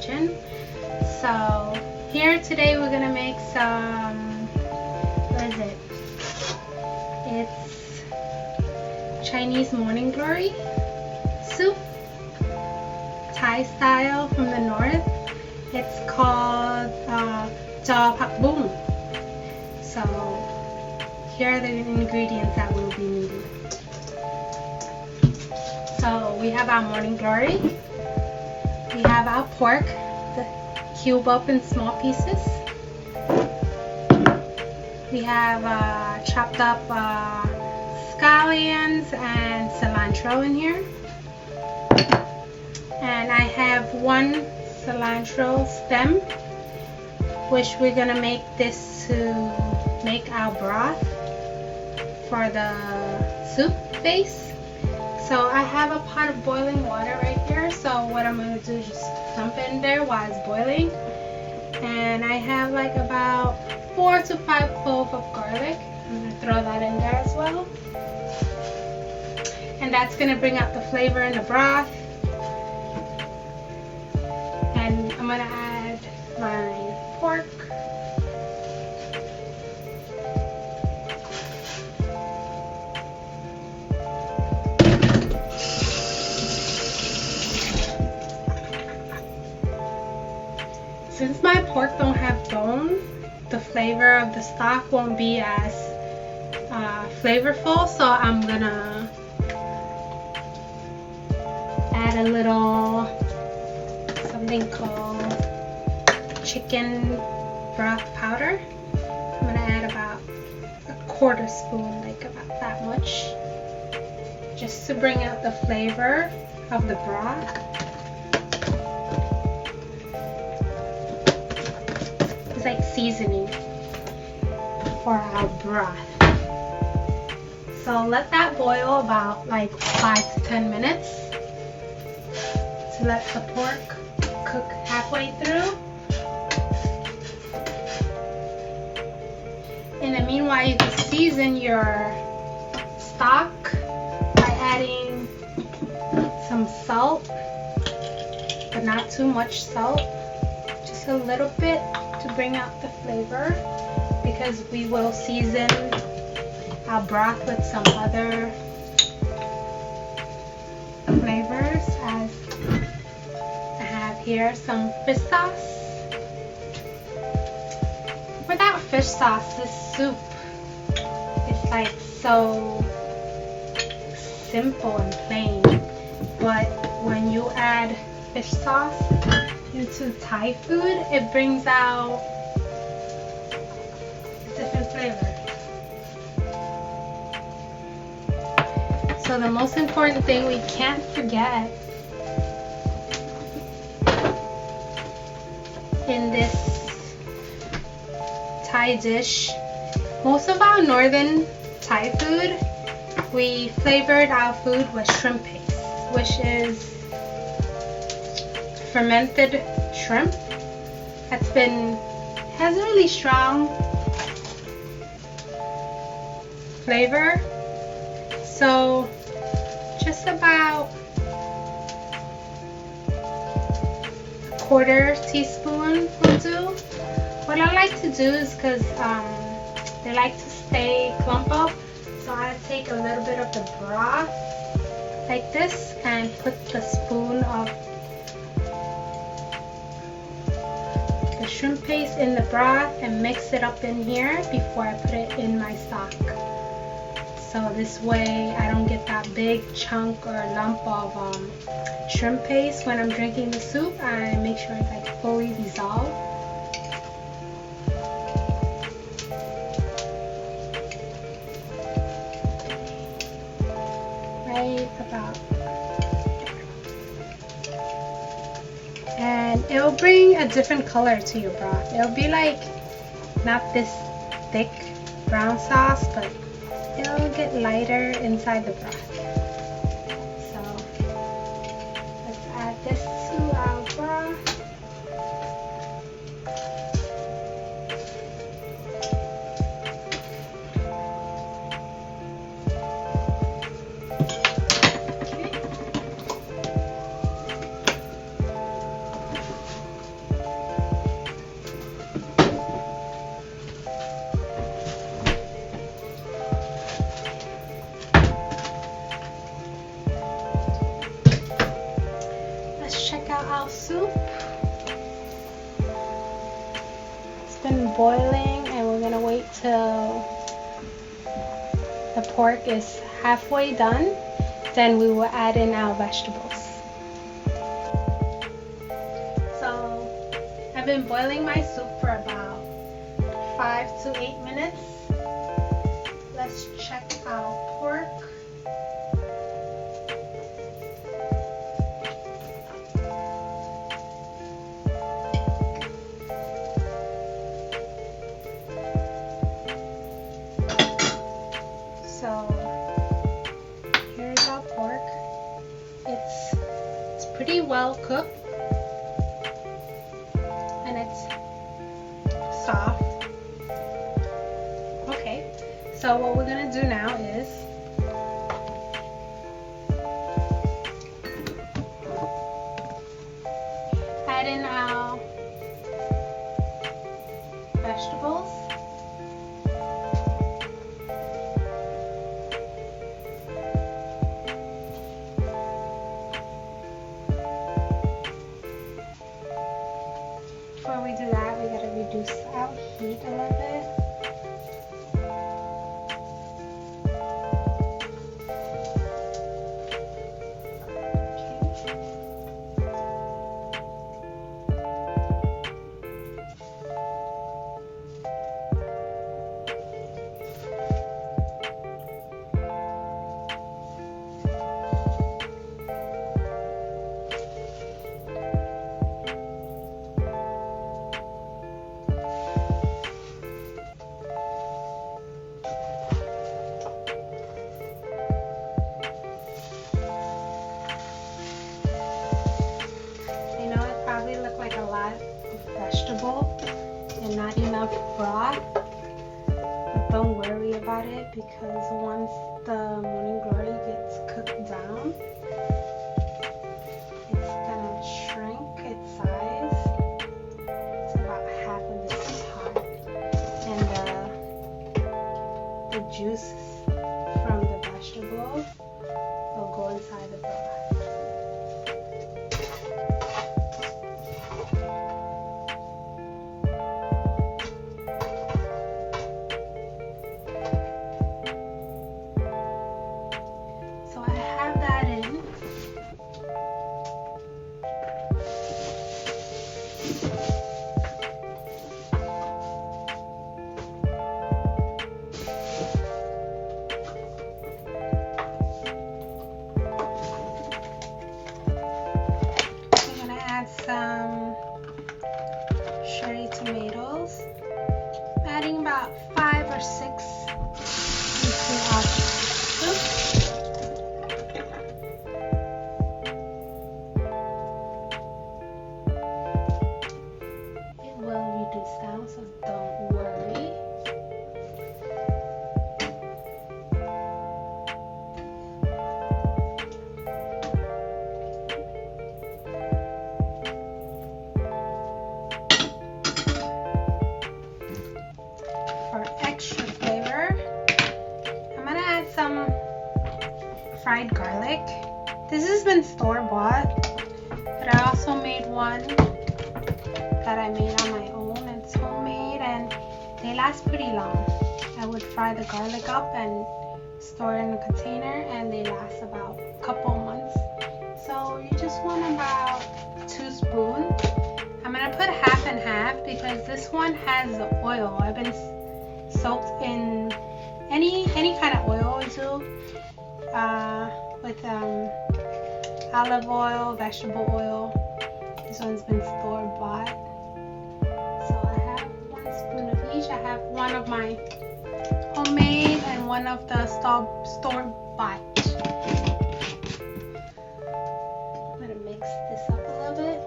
region. So here today we're gonna make some, what is it? It's Chinese morning glory soup, Thai style from the north. It's called Jaw Pak Boom. So here are the ingredients that we'll be needing. So we have our morning glory. We have our pork, cube up in small pieces. We have chopped up scallions and cilantro in here. And I have one cilantro stem, which we're gonna make this to make our broth for the soup base. So I have a pot of boiling water right here. So what I'm gonna do is just dump it in there while it's boiling. And I have like about 4 to 5 cloves of garlic. I'm gonna throw that in there as well. And that's gonna bring out the flavor in the broth. And I'm gonna add my pork. Since my pork don't have bone, the flavor of the stock won't be as flavorful, so I'm gonna add a little something called chicken broth powder. I'm gonna add about a quarter spoon, like about that much, just to bring out the flavor of the broth. It's like seasoning for our broth. So let that boil about like 5 to 10 minutes to let the pork cook halfway through. In the meanwhile, you can season your stock by adding some salt, but not too much salt, just a little bit to bring out the flavor, because we will season our broth with some other flavors. As I have here some fish sauce. Without fish sauce, this soup is like so simple and plain, but when you add fish sauce into Thai food, it brings out a different flavor. So the most important thing we can't forget in this Thai dish, most of our northern Thai food, we flavored our food with shrimp paste, which is fermented shrimp has a really strong flavor. So just about a quarter teaspoon will do. What I like to do is, because they like to stay clump up, so I take a little bit of the broth like this and put the spoon of the shrimp paste in the broth and mix it up in here before I put it in my stock. So this way I don't get that big chunk or lump of shrimp paste when I'm drinking the soup. I make sure it's like fully dissolved. Right about there. And it will bring a different color to your broth. It'll be like not this thick brown sauce, but it'll get lighter inside the broth. So let's add this to our broth. boiling, and we're gonna wait till the pork is halfway done. Then we will add in our vegetables. So I've been boiling my soup for about 5 to 8 minutes. Let's check our pork. So here's our pork. It's pretty well cooked and it's soft. Okay, so what we're gonna do now is add in our vegetables. Before we do that, we gotta reduce our heat a little bit. Vegetable and not enough broth, but don't worry about it, because once the morning glory gets cooked down, it's gonna shrink its size to about half of its pot, and the juices from the vegetable will go inside the broth. Some cherry tomatoes, adding about 5 or 6 into our soup. It will reduce down, so don't worry. Extra flavor, I'm gonna add some fried garlic. This has been store-bought, but I also made one that I made on my own. It's homemade and they last pretty long. I would fry the garlic up and store it in a container, and they last about a couple months. So you just want about 2 spoons. I'm gonna put half and half because this one has the oil. I've been soaked in any kind of oil we do, with olive oil, vegetable oil. This one's been store-bought. So I have 1 spoon of each. I have one of my homemade and one of the store-bought. I'm gonna mix this up a little bit.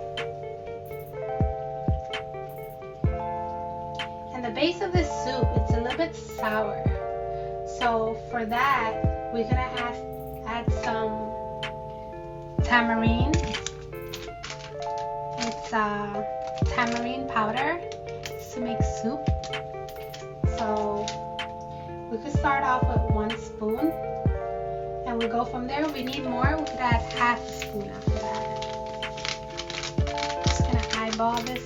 The base of this soup, it's a little bit sour, so for that we're gonna add some tamarine. It's tamarine powder to make soup. So we could start off with 1 spoon and we go from there. We need more, we could add half a spoon after that. Just gonna eyeball this.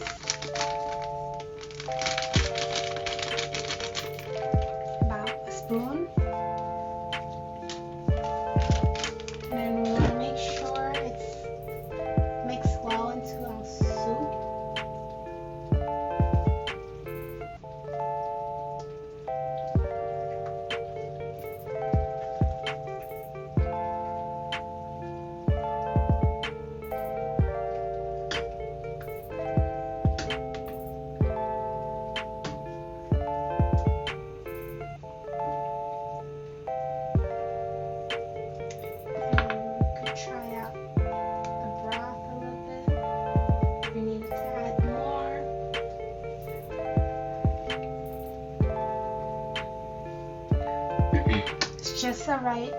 just the right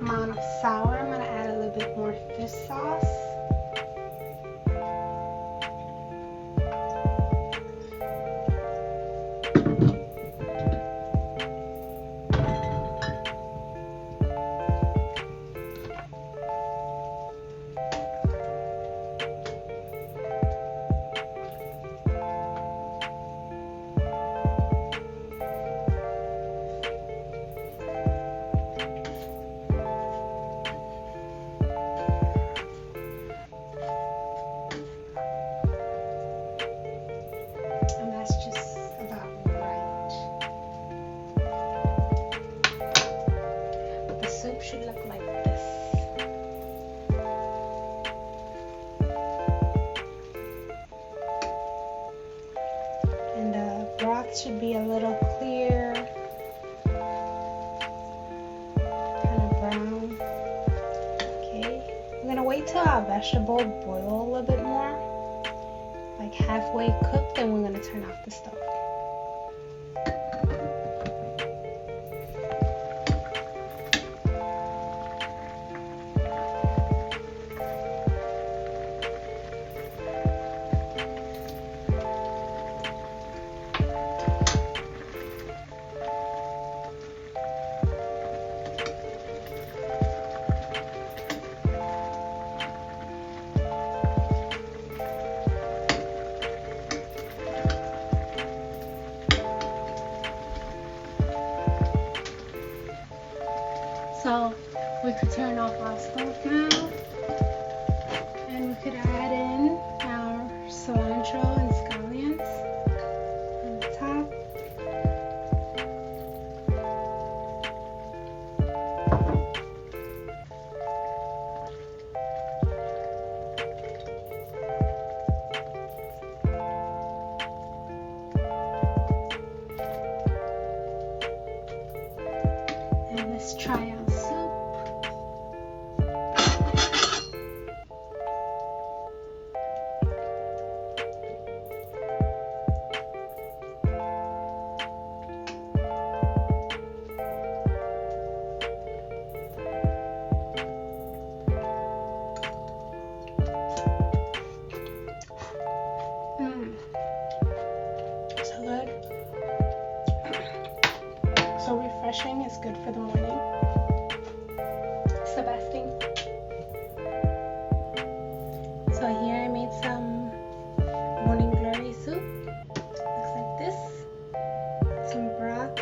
amount of sour. I'm going to add a little bit more fish sauce. Should look like this. And the broth should be a little clear, kind of brown. Okay, I'm gonna wait till our vegetable boil a little bit more, like halfway cooked, then we're gonna turn off the stove. So we could turn off our stove now, and we could add in our cilantro and scallions on the top. And let's try our soup. So good. So refreshing. It's good for the morning. It's the best thing. So here I made some morning glory soup. Looks like this. Some broth.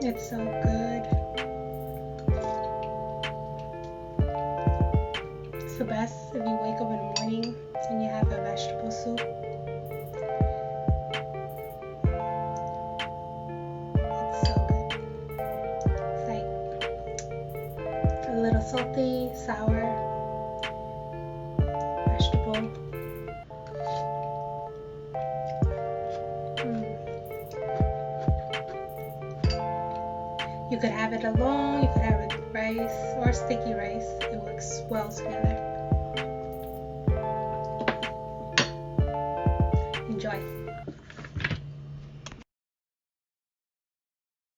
It's so good. It's the best if you wake up in the morning and you have a vegetable soup. It's so good. It's like a little salty, sour vegetable. You could have it alone, you could have it with rice or sticky rice. It works well together.